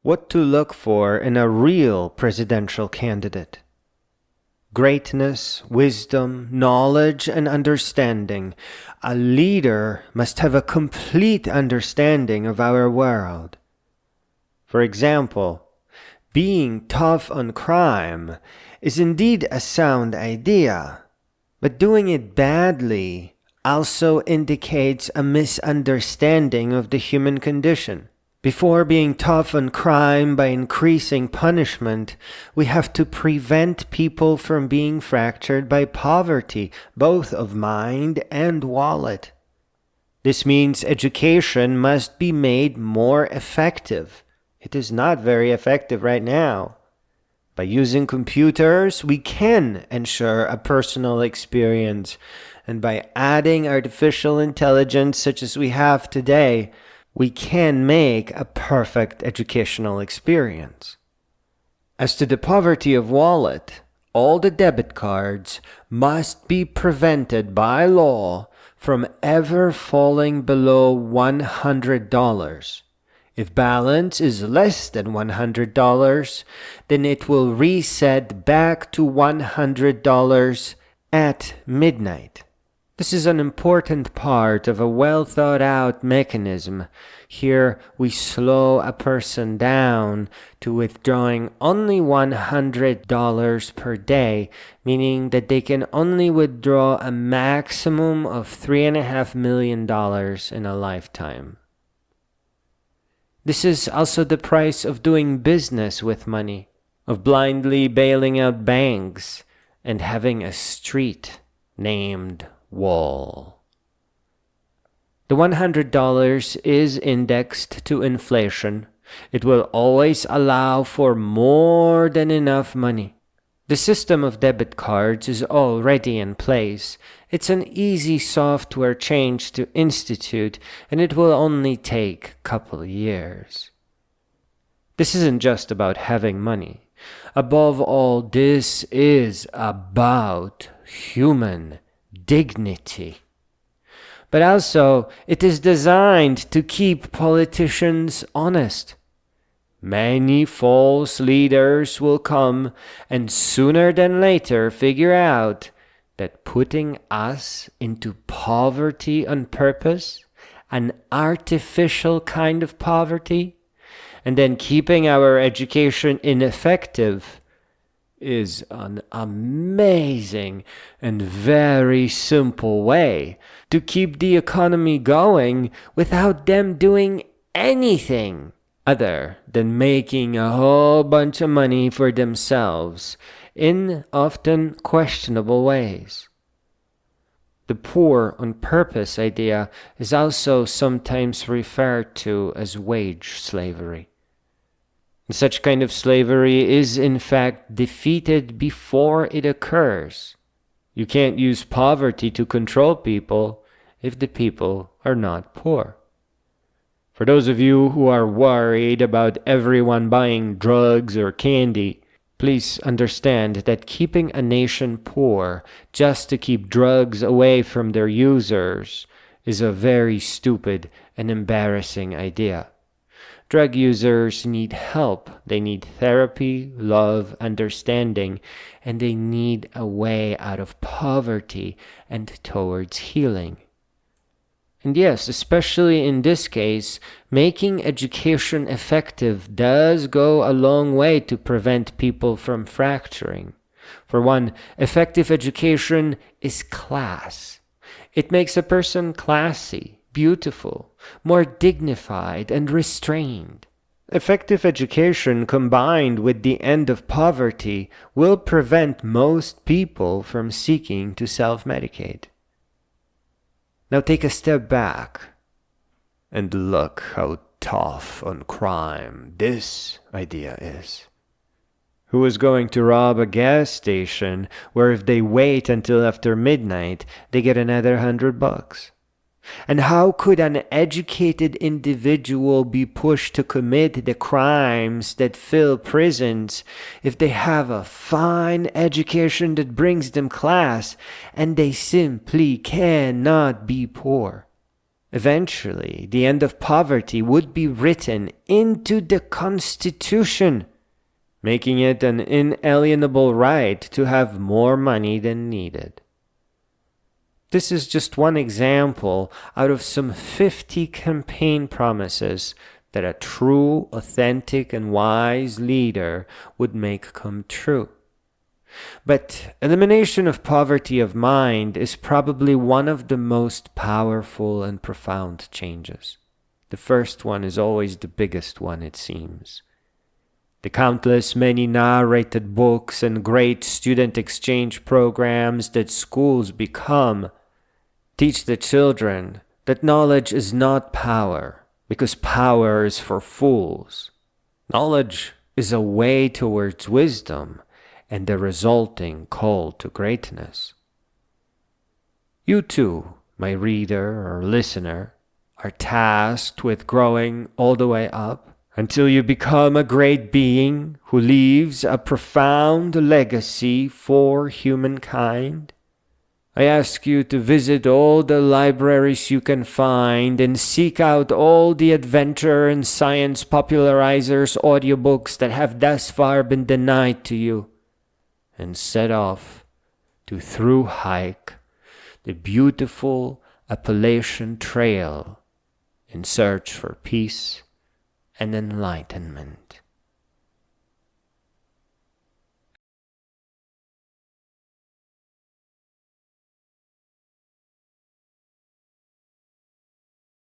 What to look for in a real presidential candidate. Greatness, wisdom, knowledge, and understanding. A leader must have a complete understanding of our world. For example, being tough on crime is indeed a sound idea, but doing it badly also indicates a misunderstanding of the human condition. Before being tough on crime by increasing punishment, we have to prevent people from being fractured by poverty, both of mind and wallet. This means education must be made more effective. It is not very effective right now. By using computers, we can ensure a personal experience, and by adding artificial intelligence such as we have today, we can make a perfect educational experience. As to the poverty of wallet, all the debit cards must be prevented by law from ever falling below $100. If balance is less than $100, then it will reset back to $100 at midnight. This is an important part of a well-thought-out mechanism. Here we slow a person down to withdrawing only $100 per day, meaning that they can only withdraw a maximum of $3.5 million in a lifetime. This is also the price of doing business with money, of blindly bailing out banks, and having a street named Wall. The $100 is indexed to inflation. It will always allow for more than enough money. The system of debit cards is already in place. It's an easy software change to institute, and it will only take a couple of years. This isn't just about having money. Above all, this is about human dignity. But also, it is designed to keep politicians honest. Many false leaders will come and sooner than later figure out that putting us into poverty on purpose, an artificial kind of poverty, and then keeping our education ineffective is an amazing and very simple way to keep the economy going without them doing anything other than making a whole bunch of money for themselves in often questionable ways. The poor on purpose idea is also sometimes referred to as wage slavery. Such kind of slavery is in fact defeated before it occurs. You can't use poverty to control people if the people are not poor. For those of you who are worried about everyone buying drugs or candy, please understand that keeping a nation poor just to keep drugs away from their users is a very stupid and embarrassing idea. Drug users need help. They need therapy, love, understanding, and they need a way out of poverty and towards healing. And yes, especially in this case, making education effective does go a long way to prevent people from fracturing. For one, effective education is class. It makes a person classy, beautiful, more dignified, and restrained. Effective education combined with the end of poverty will prevent most people from seeking to self-medicate. Now take a step back and look how tough on crime this idea is. Who is going to rob a gas station where if they wait until after midnight, they get another $100? And how could an educated individual be pushed to commit the crimes that fill prisons if they have a fine education that brings them class and they simply cannot be poor? Eventually, the end of poverty would be written into the Constitution, making it an inalienable right to have more money than needed. This is just one example out of some 50 campaign promises that a true, authentic, and wise leader would make come true. But elimination of poverty of mind is probably one of the most powerful and profound changes. The first one is always the biggest one, it seems. The countless many narrated books and great student exchange programs that schools become teach the children that knowledge is not power, because power is for fools. Knowledge is a way towards wisdom and the resulting call to greatness. You too, my reader or listener, are tasked with growing all the way up until you become a great being who leaves a profound legacy for humankind. I ask you to visit all the libraries you can find and seek out all the adventure and science popularizers' audiobooks that have thus far been denied to you, and set off to through hike the beautiful Appalachian Trail in search for peace and enlightenment.